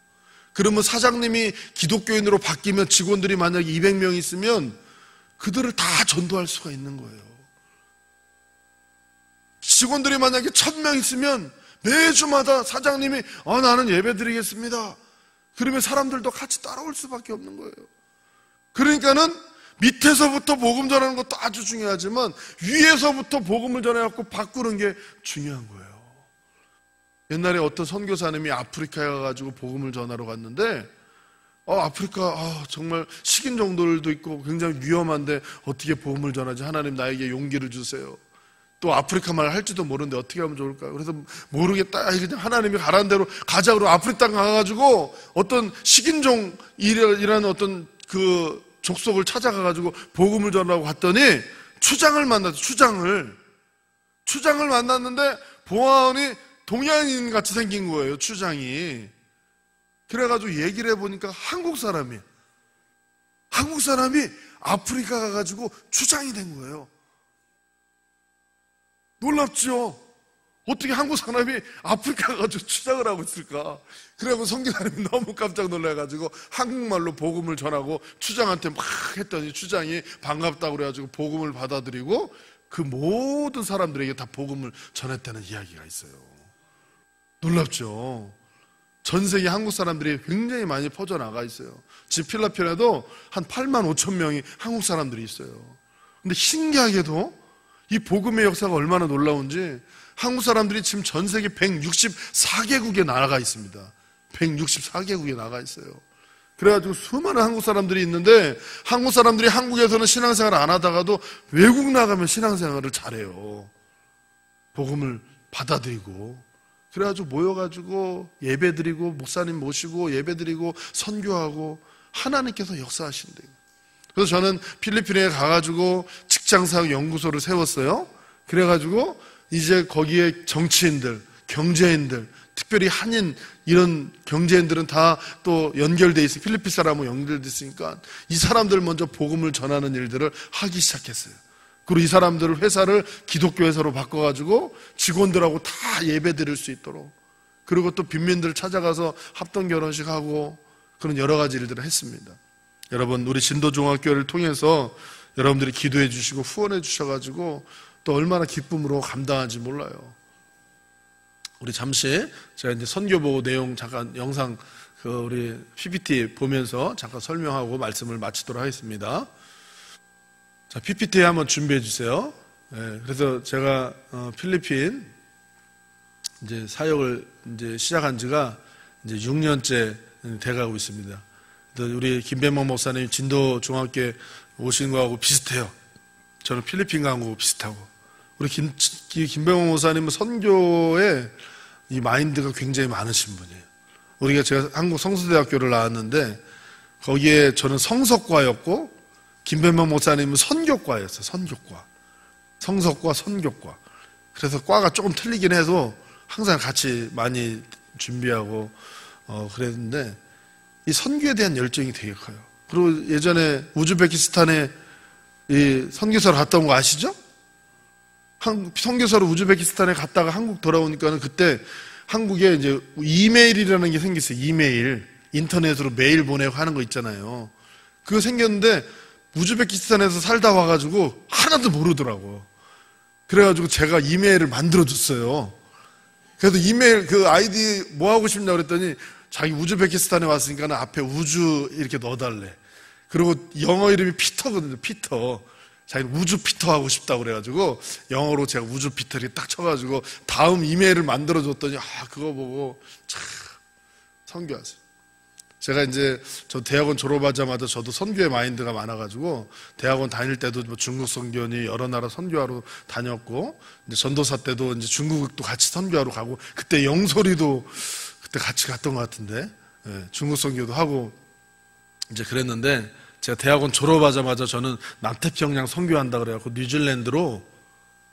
그러면 사장님이 기독교인으로 바뀌면 직원들이 만약에 200명 있으면 그들을 다 전도할 수가 있는 거예요. 직원들이 만약에 1000명 있으면 매주마다 사장님이 나는 예배 드리겠습니다. 그러면 사람들도 같이 따라올 수밖에 없는 거예요. 그러니까는 밑에서부터 복음 전하는 것도 아주 중요하지만 위에서부터 복음을 전해갖고 바꾸는 게 중요한 거예요. 옛날에 어떤 선교사님이 아프리카에 가가지고 복음을 전하러 갔는데 아프리카 정말 식인 종들도 있고 굉장히 위험한데 어떻게 복음을 전하지? 하나님 나에게 용기를 주세요. 또 아프리카 말 할지도 모르는데 어떻게 하면 좋을까요? 그래서 모르겠다. 하나님이 가라는 대로 가자고 아프리카 땅 가가지고 어떤 식인종이라는 어떤 그 족속을 찾아가가지고 복음을 전하고 갔더니 추장을 만났죠. 추장을 만났는데 보아하니 동양인 같이 생긴 거예요. 추장이. 그래가지고 얘기를 해보니까 한국 사람이 아프리카 가가지고 추장이 된 거예요. 놀랍죠? 어떻게 한국 사람이 아프리카 가가지고 추장을 하고 있을까? 그래가지고 선교사님이 너무 깜짝 놀라가지고 한국말로 복음을 전하고 추장한테 막 했더니 추장이 반갑다고 그래가지고 복음을 받아들이고 그 모든 사람들에게 다 복음을 전했다는 이야기가 있어요. 놀랍죠? 전 세계 한국 사람들이 굉장히 많이 퍼져나가 있어요. 지금 필리핀에도 한 8만 5천 명이 한국 사람들이 있어요. 근데 신기하게도 이 복음의 역사가 얼마나 놀라운지 한국 사람들이 지금 전 세계 164개국에 나가 있습니다. 164개국에 나가 있어요. 그래가지고 수많은 한국 사람들이 있는데 한국 사람들이 한국에서는 신앙생활을 안 하다가도 외국 나가면 신앙생활을 잘해요. 복음을 받아들이고 그래가지고 모여가지고 예배드리고 목사님 모시고 예배드리고 선교하고 하나님께서 역사하신대요. 그래서 저는 필리핀에 가가지고 직장사역 연구소를 세웠어요. 그래가지고 이제 거기에 정치인들, 경제인들, 특별히 한인 이런 경제인들은 다 또 연결돼 있어요. 필리핀 사람하고 연결돼 있으니까 이 사람들 먼저 복음을 전하는 일들을 하기 시작했어요. 그리고 이 사람들을 회사를 기독교 회사로 바꿔가지고 직원들하고 다 예배 드릴 수 있도록 그리고 또 빈민들 찾아가서 합동 결혼식 하고 그런 여러 가지 일들을 했습니다. 여러분 우리 진도중학교를 통해서 여러분들이 기도해 주시고 후원해 주셔가지고 또 얼마나 기쁨으로 감당한지 몰라요. 우리 잠시 제가 이제 선교보 내용 잠깐 영상 우리 PPT 보면서 잠깐 설명하고 말씀을 마치도록 하겠습니다. 자, PPT 한번 준비해 주세요. 네, 그래서 제가 필리핀 이제 사역을 이제 시작한 지가 이제 6년째 돼가고 있습니다. 우리 김배목 목사님 진도 중학교에 오신 거하고 비슷해요. 저는 필리핀 간 거하고 비슷하고. 우리 김배목 목사님은 선교에 이 마인드가 굉장히 많으신 분이에요. 제가 한국 성수대학교를 나왔는데 거기에 저는 성서과였고 김배목 목사님은 선교과였어요. 선교과. 성서과, 선교과. 그래서 과가 조금 틀리긴 해도 항상 같이 많이 준비하고 그랬는데 이 선교에 대한 열정이 되게 커요. 그리고 예전에 우즈베키스탄에 이 선교사로 갔다 온 거 아시죠? 선교사로 우즈베키스탄에 갔다가 한국 돌아오니까는 그때 한국에 이제 이메일이라는 게 생겼어요. 이메일. 인터넷으로 메일 보내고 하는 거 있잖아요. 그거 생겼는데 우즈베키스탄에서 살다 와가지고 하나도 모르더라고. 그래가지고 제가 이메일을 만들어줬어요. 그래서 이메일 그 아이디 뭐 하고 싶냐고 그랬더니 자기 우즈베키스탄에 왔으니까 앞에 우주 이렇게 넣어달래. 그리고 영어 이름이 피터거든요. 피터. 자기는 우주 피터 하고 싶다고 그래가지고 영어로 제가 우주 피터 이렇게 딱 쳐가지고 다음 이메일을 만들어줬더니 그거 보고 참 선교하세요. 제가 이제 저 대학원 졸업하자마자 저도 선교의 마인드가 많아가지고 대학원 다닐 때도 뭐 중국 선교니 여러 나라 선교하러 다녔고 이제 전도사 때도 이제 중국도 같이 선교하러 가고 그때 영소리도 그때 같이 갔던 것 같은데 중국 선교도 하고 이제 그랬는데 제가 대학원 졸업하자마자 저는 남태평양 선교한다 그래갖고 뉴질랜드로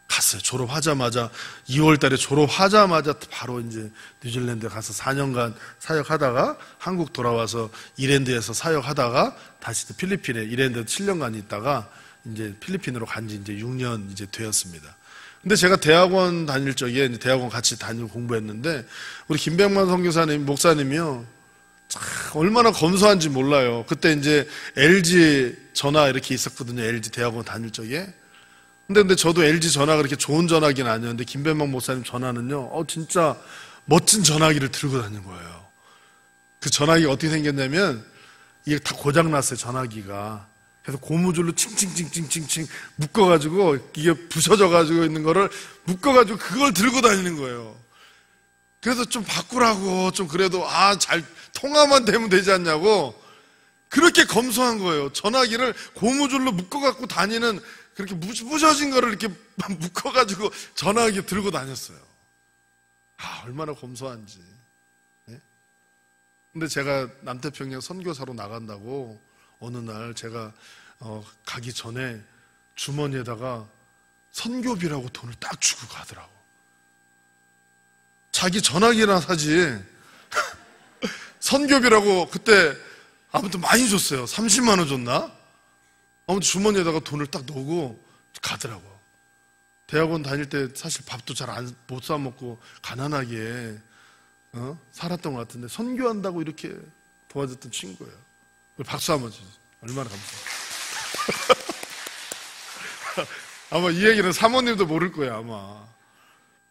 갔어요. 졸업하자마자 2월 달에 졸업하자마자 바로 이제 뉴질랜드에 가서 4년간 사역하다가 한국 돌아와서 이랜드에서 사역하다가 다시 필리핀에 이랜드 7년간 있다가 이제 필리핀으로 간 지 이제 6년 이제 되었습니다. 근데 제가 대학원 다닐 적에 이제 대학원 같이 다니고 공부했는데 우리 김백만 선교사님 목사님이요. 참 얼마나 검소한지 몰라요. 그때 이제 LG 전화 이렇게 있었거든요. LG 대학원 다닐 적에. 근데 저도 LG 전화가 그렇게 좋은 전화기는 아니었는데 김백만 목사님 전화는요. 진짜 멋진 전화기를 들고 다닌 거예요. 그 전화기가 어떻게 생겼냐면 이게 다 고장났어요. 전화기가. 그래서 고무줄로 칭칭칭칭칭칭 묶어가지고 이게 부서져가지고 있는 거를 묶어가지고 그걸 들고 다니는 거예요. 그래서 좀 바꾸라고 좀 그래도 잘 통화만 되면 되지 않냐고 그렇게 검소한 거예요. 전화기를 고무줄로 묶어갖고 다니는 그렇게 부서진 거를 이렇게 묶어가지고 전화기 들고 다녔어요. 얼마나 검소한지. 네? 근데 제가 남태평양 선교사로 나간다고 어느 날 제가 가기 전에 주머니에다가 선교비라고 돈을 딱 주고 가더라고. 자기 전화기나 사지. 선교비라고 그때 아무튼 많이 줬어요. 30만 원 줬나? 아무튼 주머니에다가 돈을 딱 넣고 가더라고. 대학원 다닐 때 사실 밥도 잘 못 사 먹고 가난하게 살았던 것 같은데 선교한다고 이렇게 도와줬던 친구예요. 박수 한번 주세요. 얼마나 감사해요. 아마 이 얘기는 사모님도 모를 거예요, 아마.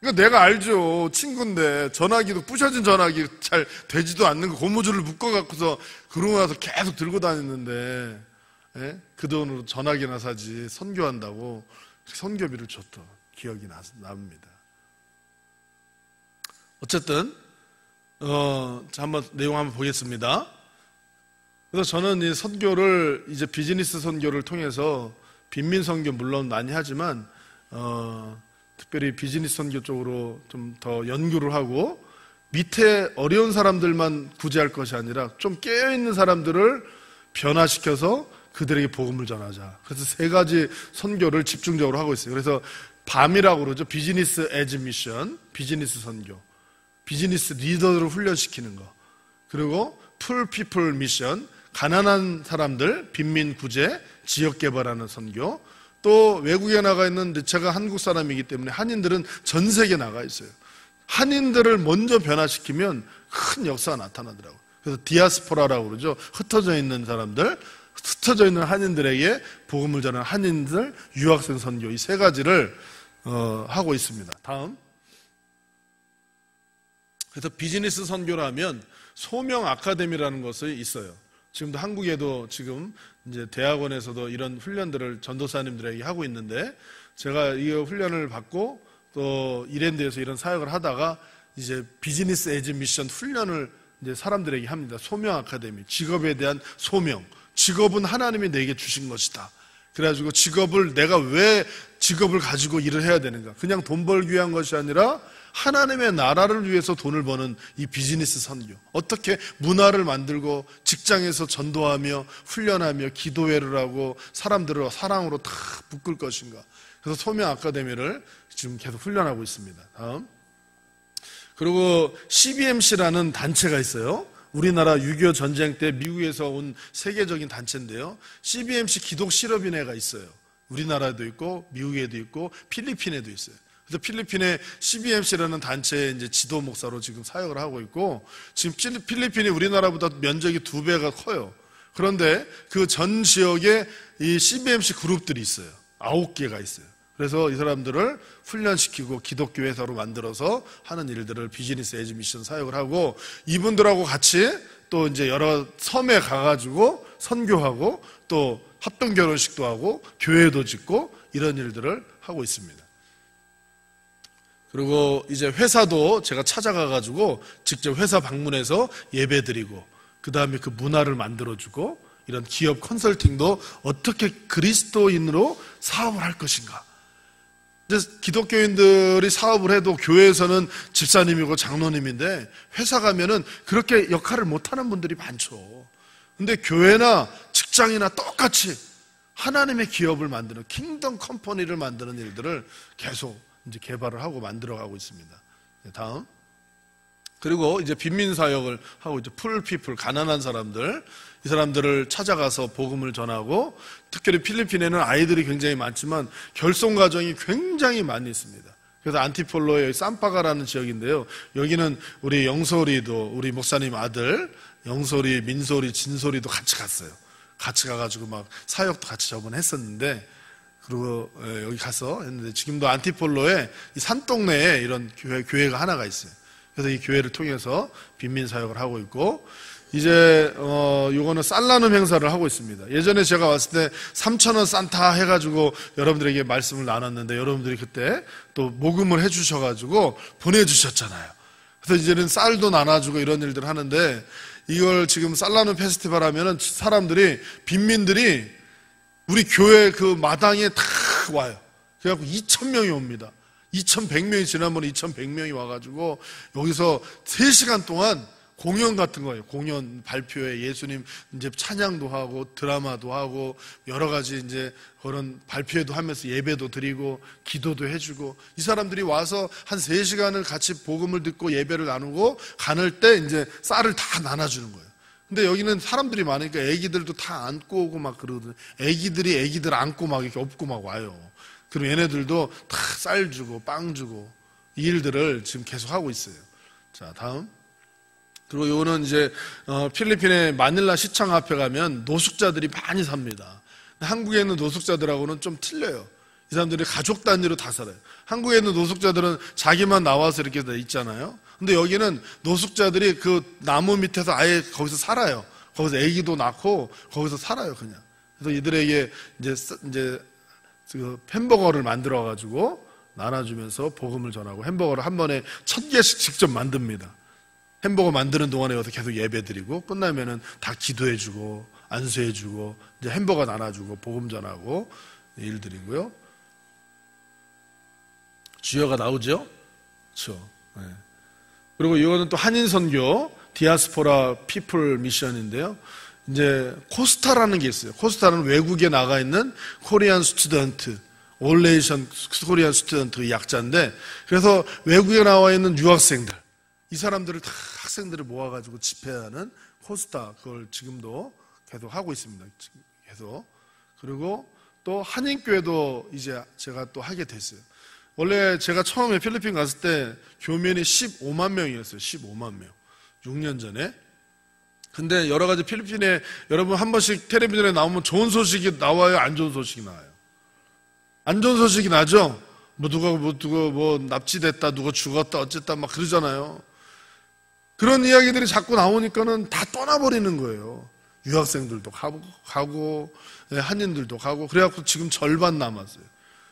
그러니까 내가 알죠. 친구인데 전화기도 부셔진 전화기 잘 되지도 않는 거 고무줄을 묶어갖고서 그러고 나서 계속 들고 다녔는데 그 돈으로 전화기나 사지 선교한다고 선교비를 줬던 기억이 납니다. 어쨌든 한번 내용 한번 보겠습니다. 그래서 저는 이 선교를 이제 비즈니스 선교를 통해서 빈민 선교 물론 많이 하지만 특별히 비즈니스 선교 쪽으로 좀 더 연구를 하고 밑에 어려운 사람들만 구제할 것이 아니라 좀 깨어있는 사람들을 변화시켜서 그들에게 복음을 전하자. 그래서 3가지 선교를 집중적으로 하고 있어요. 그래서 밤이라고 그러죠. 비즈니스 에즈 미션, 비즈니스 선교, 비즈니스 리더를 훈련시키는 거. 그리고 풀 피플 미션, 가난한 사람들, 빈민 구제, 지역 개발하는 선교. 또 외국에 나가 있는 제가 한국 사람이기 때문에 한인들은 전 세계에 나가 있어요. 한인들을 먼저 변화시키면 큰 역사가 나타나더라고요. 그래서 디아스포라라고 그러죠. 흩어져 있는 사람들, 흩어져 있는 한인들에게 복음을 전하는 한인들 유학생 선교 이 3가지를 하고 있습니다. 다음. 그래서 비즈니스 선교라면 소명 아카데미라는 것이 있어요. 지금도 한국에도 지금 이제 대학원에서도 이런 훈련들을 전도사님들에게 하고 있는데 제가 이 훈련을 받고 또 이랜드에서 이런 사역을 하다가 이제 비즈니스 에즈 미션 훈련을 이제 사람들에게 합니다. 소명 아카데미, 직업에 대한 소명. 직업은 하나님이 내게 주신 것이다. 그래가지고 직업을 내가 왜 직업을 가지고 일을 해야 되는가? 그냥 돈 벌기 위한 것이 아니라 하나님의 나라를 위해서 돈을 버는 이 비즈니스 선교. 어떻게 문화를 만들고 직장에서 전도하며 훈련하며 기도회를 하고 사람들을 사랑으로 다 묶을 것인가? 그래서 소명 아카데미를 지금 계속 훈련하고 있습니다. 다음. 그리고 CBMC라는 단체가 있어요. 우리나라 6.25 전쟁 때 미국에서 온 세계적인 단체인데요. CBMC 기독 실업인회가 있어요. 우리나라에도 있고 미국에도 있고 필리핀에도 있어요. 그래서 필리핀의 CBMC라는 단체의 이제 지도 목사로 지금 사역을 하고 있고 지금 필리핀이 우리나라보다 면적이 2배가 커요. 그런데 그 전 지역에 이 CBMC 그룹들이 있어요. 9개가 있어요. 그래서 이 사람들을 훈련시키고 기독교 회사로 만들어서 하는 일들을 비즈니스 에즈 미션 사역을 하고 이분들하고 같이 또 이제 여러 섬에 가가지고 선교하고 또 합동 결혼식도 하고 교회도 짓고 이런 일들을 하고 있습니다. 그리고 이제 회사도 제가 찾아가가지고 직접 회사 방문해서 예배드리고 그 다음에 그 문화를 만들어주고 이런 기업 컨설팅도 어떻게 그리스도인으로 사업을 할 것인가. 기독교인들이 사업을 해도 교회에서는 집사님이고 장로님인데 회사 가면은 그렇게 역할을 못하는 분들이 많죠. 근데 교회나 직장이나 똑같이 하나님의 기업을 만드는 킹덤 컴퍼니를 만드는 일들을 계속 이제 개발을 하고 만들어가고 있습니다. 다음. 그리고 이제 빈민 사역을 하고 있죠. 풀피플, 가난한 사람들, 이 사람들을 찾아가서 복음을 전하고, 특별히 필리핀에는 아이들이 굉장히 많지만 결손 가정이 굉장히 많이 있습니다. 그래서 안티폴로의 쌈파가라는 지역인데요. 여기는 우리 영소리도, 우리 목사님 아들 영소리, 민소리, 진소리도 같이 갔어요. 같이 가가지고 막 사역도 같이 저번에 했었는데, 그리고 여기 가서 했는데, 지금도 안티폴로에 이 산동네에 이런 교회가 하나가 있어요. 그래서 이 교회를 통해서 빈민 사역을 하고 있고, 이제 요거는 쌀나눔 행사를 하고 있습니다. 예전에 제가 왔을 때 3,000원 산타 해가지고 여러분들에게 말씀을 나눴는데, 여러분들이 그때 또 모금을 해주셔가지고 보내주셨잖아요. 그래서 이제는 쌀도 나눠주고 이런 일들을 하는데, 이걸 지금 쌀나눔 페스티벌 하면은 사람들이, 빈민들이 우리 교회 그 마당에 다 와요. 그래갖고 2,000명이 옵니다. 2,100명이, 지난번에 2,100명이 와가지고 여기서 3시간 동안 공연 같은 거예요. 공연 발표회, 예수님 이제 찬양도 하고 드라마도 하고 여러 가지 이제 그런 발표회도 하면서 예배도 드리고 기도도 해주고, 이 사람들이 와서 한 3시간을 같이 복음을 듣고 예배를 나누고 가는 때 이제 쌀을 다 나눠주는 거예요. 근데 여기는 사람들이 많으니까 애기들도 다 안고 오고 막 그러거든요. 애기들이 애기들 안고 막 이렇게 업고 막 와요. 그럼 얘네들도 다 쌀 주고 빵 주고 이 일들을 지금 계속 하고 있어요. 자, 다음. 그리고 요거는 이제 필리핀의 마닐라 시청 앞에 가면 노숙자들이 많이 삽니다. 한국에 있는 노숙자들하고는 좀 틀려요. 이 사람들이 가족 단위로 다 살아요. 한국에 있는 노숙자들은 자기만 나와서 이렇게 다 있잖아요. 근데 여기는 노숙자들이 그 나무 밑에서 아예 거기서 살아요. 거기서 아기도 낳고 거기서 살아요, 그냥. 그래서 이들에게 이제 그 햄버거를 만들어 가지고 나눠주면서 복음을 전하고, 햄버거를 한 번에 1,000개씩 직접 만듭니다. 햄버거 만드는 동안에 여기서 계속 예배드리고 끝나면은 다 기도해주고 안수해주고 이제 햄버거 나눠주고 복음 전하고 일들이고요. 주여가 나오죠? 그렇죠. 네. 그리고 이거는 또 한인 선교 디아스포라 피플 미션인데요. 이제 코스타라는 게 있어요. 코스타는 외국에 나가 있는 코리안 스튜던트, 올레이션 코리안 스튜던트 약자인데, 그래서 외국에 나와 있는 유학생들, 이 사람들을 다 학생들을 모아가지고 집회하는 코스타, 그걸 지금도 계속 하고 있습니다. 계속. 그리고 또 한인교회도 이제 제가 또 하게 됐어요. 원래 제가 처음에 필리핀 갔을 때 교민이 15만 명이었어요. 15만 명. 6년 전에. 근데 여러 가지 필리핀에 여러분 한 번씩 텔레비전에 나오면 좋은 소식이 나와요? 안 좋은 소식이 나와요? 안 좋은 소식이 나죠? 누가 납치됐다, 누가 죽었다, 어쨌다 막 그러잖아요. 그런 이야기들이 자꾸 나오니까는 다 떠나버리는 거예요. 유학생들도 가고 한인들도 가고, 그래갖고 지금 절반 남았어요.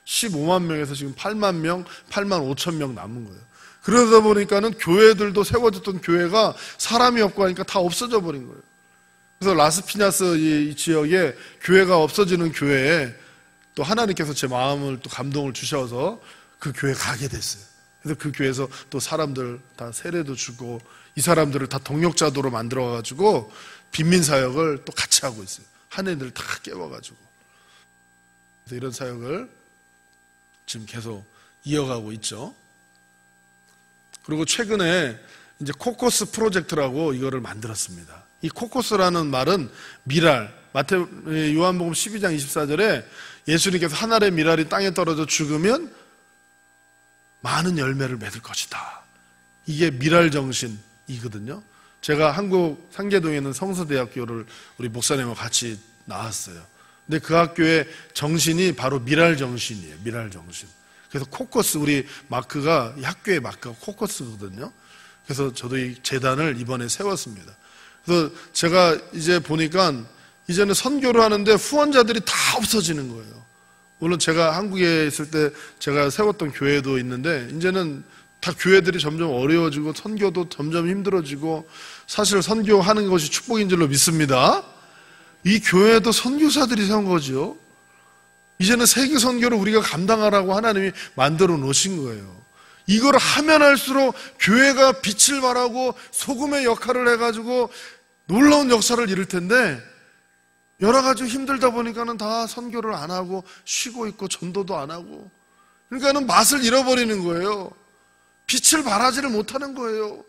15만 명에서 지금 8만 명, 8만 5천 명 남은 거예요. 그러다 보니까는 교회들도 세워졌던 교회가 사람이 없고 하니까 다 없어져 버린 거예요. 그래서 라스피냐스 이 지역에 교회가 없어지는 교회에 또 하나님께서 제 마음을 또 감동을 주셔서 그 교회 가게 됐어요. 그래서 그 교회에서 또 사람들 다 세례도 주고 이 사람들을 다 동역자도로 만들어가지고 빈민 사역을 또 같이 하고 있어요. 한애들 다 깨워가지고. 그래서 이런 사역을 지금 계속 이어가고 있죠. 그리고 최근에 이제 코코스 프로젝트라고 이거를 만들었습니다. 이 코코스라는 말은 미랄, 요한복음 12장 24절에 예수님께서 한 알의 미랄이 땅에 떨어져 죽으면 많은 열매를 맺을 것이다. 이게 미랄 정신이거든요. 제가 한국 상계동에 있는 성서대학교를 우리 목사님과 같이 나왔어요. 근데 그 학교의 정신이 바로 미랄 정신이에요. 미랄 정신. 그래서 코커스, 우리 마크가, 이 학교의 마크가 코커스거든요. 그래서 저도 이 재단을 이번에 세웠습니다. 그래서 제가 이제 보니까 이제는 선교를 하는데 후원자들이 다 없어지는 거예요. 물론 제가 한국에 있을 때 제가 세웠던 교회도 있는데 이제는 다 교회들이 점점 어려워지고 선교도 점점 힘들어지고, 사실 선교하는 것이 축복인 줄로 믿습니다. 이 교회도 선교사들이 세운 거죠. 이제는 세계 선교를 우리가 감당하라고 하나님이 만들어 놓으신 거예요. 이걸 하면 할수록 교회가 빛을 발하고 소금의 역할을 해가지고 놀라운 역사를 이룰 텐데 여러 가지 힘들다 보니까는 다 선교를 안 하고 쉬고 있고 전도도 안 하고, 그러니까는 맛을 잃어버리는 거예요. 빛을 발하지를 못하는 거예요.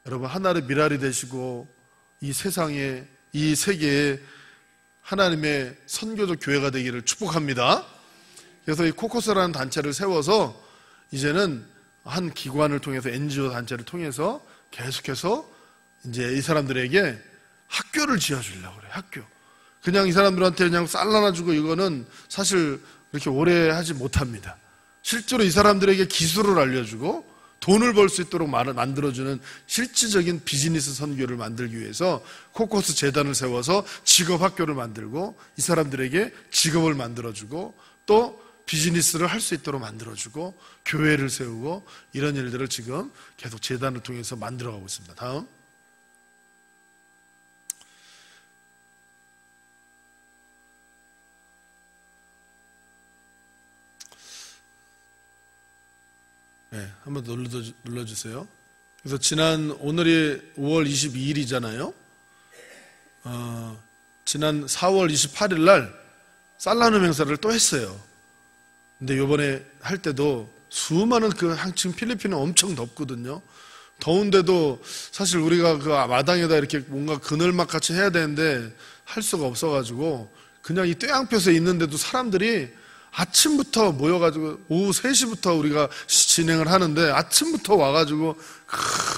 여러분, 하나의 미랄이 되시고 이 세상에, 이 세계에 하나님의 선교적 교회가 되기를 축복합니다. 그래서 이 코커스라는 단체를 세워서 이제는 한 기관을 통해서, NGO 단체를 통해서 계속해서 이제 이 사람들에게 학교를 지어주려고 그래요. 학교. 그냥 이 사람들한테 그냥 쌀 나눠주고 이거는 사실 그렇게 오래 하지 못합니다. 실제로 이 사람들에게 기술을 알려주고 돈을 벌 수 있도록 만들어주는 실질적인 비즈니스 선교를 만들기 위해서 코커스 재단을 세워서 직업 학교를 만들고 이 사람들에게 직업을 만들어주고 또 비즈니스를 할 수 있도록 만들어주고 교회를 세우고 이런 일들을 지금 계속 재단을 통해서 만들어가고 있습니다. 다음. 네, 한번 눌러주세요. 그래서 오늘이 5월 22일이잖아요. 지난 4월 28일 날 쌀 나눔 행사를 또 했어요. 근데 요번에 할 때도 수많은 지금 필리핀은 엄청 덥거든요. 더운데도 사실 우리가 그 마당에다 이렇게 뭔가 그늘막 같이 해야 되는데 할 수가 없어가지고 그냥 이 떼양볕에 있는데도 사람들이 아침부터 모여가지고 오후 3시부터 우리가 진행을 하는데 아침부터 와가지고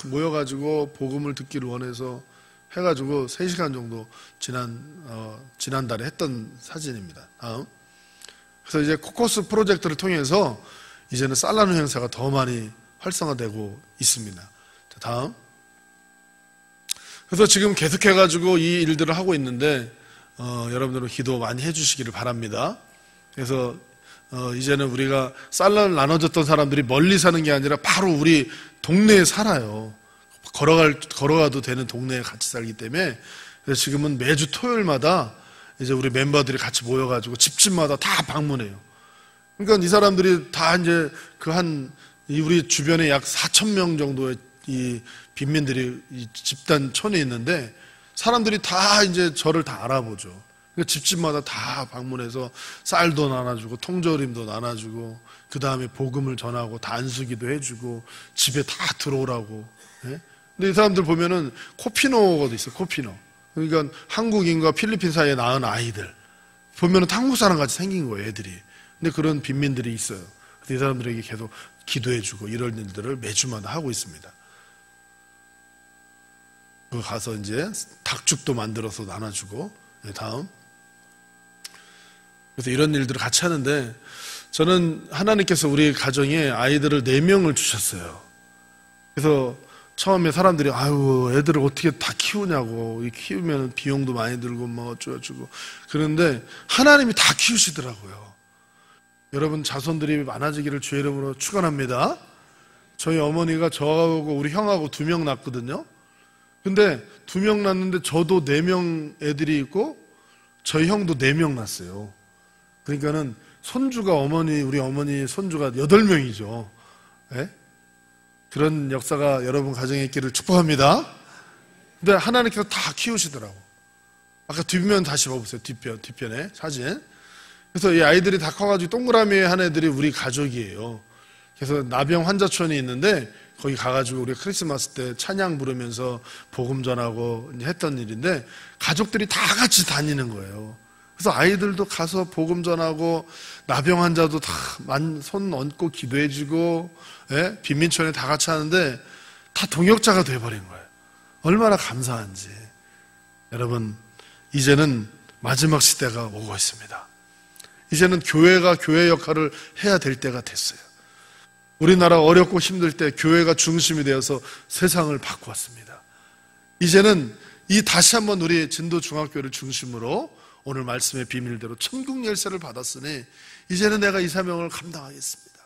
모여가지고 복음을 듣기를 원해서 해가지고 3시간 정도 지난달에 했던 사진입니다. 다음. 그래서 이제 코커스 프로젝트를 통해서 이제는 쌀 나눔 행사가 더 많이 활성화되고 있습니다. 자, 다음. 그래서 지금 계속해가지고 이 일들을 하고 있는데 여러분들은 기도 많이 해주시기를 바랍니다. 그래서 이제는 우리가 쌀을 나눠줬던 사람들이 멀리 사는 게 아니라 바로 우리 동네에 살아요. 걸어가도 되는 동네에 같이 살기 때문에 그래서 지금은 매주 토요일마다 이제 우리 멤버들이 같이 모여가지고 집집마다 다 방문해요. 그러니까 이 사람들이 다 이제 우리 주변에 약 4,000명 정도의 이 빈민들이 이 집단촌에 있는데 사람들이 다 이제 저를 다 알아보죠. 그러니까 집집마다 다 방문해서 쌀도 나눠주고 통조림도 나눠주고 그 다음에 복음을 전하고 단수기도 해주고 집에 다 들어오라고. 예? 근데 이 사람들 보면은 코피노가 있어요. 코피노. 그러니까 한국인과 필리핀 사이에 낳은 아이들 보면은 한국 사람 같이 생긴 거예요, 애들이. 근데 그런 빈민들이 있어요. 그래서 이 사람들에게 계속 기도해주고 이런 일들을 매주마다 하고 있습니다. 그 가서 이제 닭죽도 만들어서 나눠주고. 네, 다음. 그래서 이런 일들을 같이 하는데 저는 하나님께서 우리 가정에 아이들을 4명을 주셨어요. 그래서 처음에 사람들이 아유 애들을 어떻게 다 키우냐고, 키우면 비용도 많이 들고 뭐 어쩌고저쩌고 그런데 하나님이 다 키우시더라고요. 여러분 자손들이 많아지기를 주의 이름으로 축원합니다. 저희 어머니가 저하고 우리 형하고 2명 낳았거든요. 근데 2명 낳았는데 저도 4명 애들이 있고 저희 형도 4명 낳았어요. 그러니까는 손주가 우리 어머니 손주가 8명이죠. 예? 그런 역사가 여러분 가정에 있기를 축복합니다. 근데 하나님께서 다 키우시더라고. 아까 뒷면 다시 봐보세요. 뒤편에 사진. 그래서 이 아이들이 다 커가지고 동그라미 한 애들이 우리 가족이에요. 그래서 나병 환자촌이 있는데 거기 가가지고 우리 크리스마스 때 찬양 부르면서 복음 전하고 했던 일인데 가족들이 다 같이 다니는 거예요. 그래서 아이들도 가서 복음 전하고 나병 환자도 다 손 얹고 기도해주고 빈민촌에 다 같이 하는데 다 동역자가 돼버린 거예요. 얼마나 감사한지. 여러분 이제는 마지막 시대가 오고 있습니다. 이제는 교회가 교회 역할을 해야 될 때가 됐어요. 우리나라 어렵고 힘들 때 교회가 중심이 되어서 세상을 바꾸었습니다. 이제는 다시 한번 우리 진도중학교를 중심으로 오늘 말씀의 비밀대로 천국 열쇠를 받았으니 이제는 내가 이 사명을 감당하겠습니다.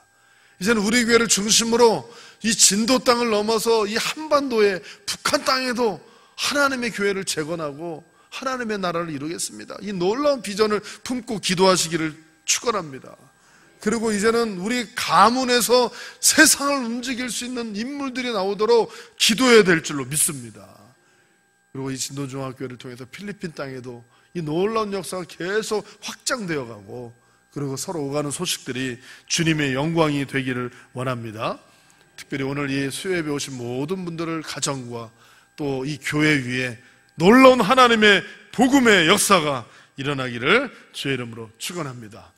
이제는 우리 교회를 중심으로 이 진도 땅을 넘어서 이 한반도의 북한 땅에도 하나님의 교회를 재건하고 하나님의 나라를 이루겠습니다. 이 놀라운 비전을 품고 기도하시기를 축원합니다. 그리고 이제는 우리 가문에서 세상을 움직일 수 있는 인물들이 나오도록 기도해야 될 줄로 믿습니다. 그리고 이 진도중학교를 통해서 필리핀 땅에도 이 놀라운 역사가 계속 확장되어 가고, 그리고 서로 오가는 소식들이 주님의 영광이 되기를 원합니다. 특별히 오늘 이 수요예배 오신 모든 분들을 가정과 또 이 교회 위에 놀라운 하나님의 복음의 역사가 일어나기를 주의 이름으로 축원합니다.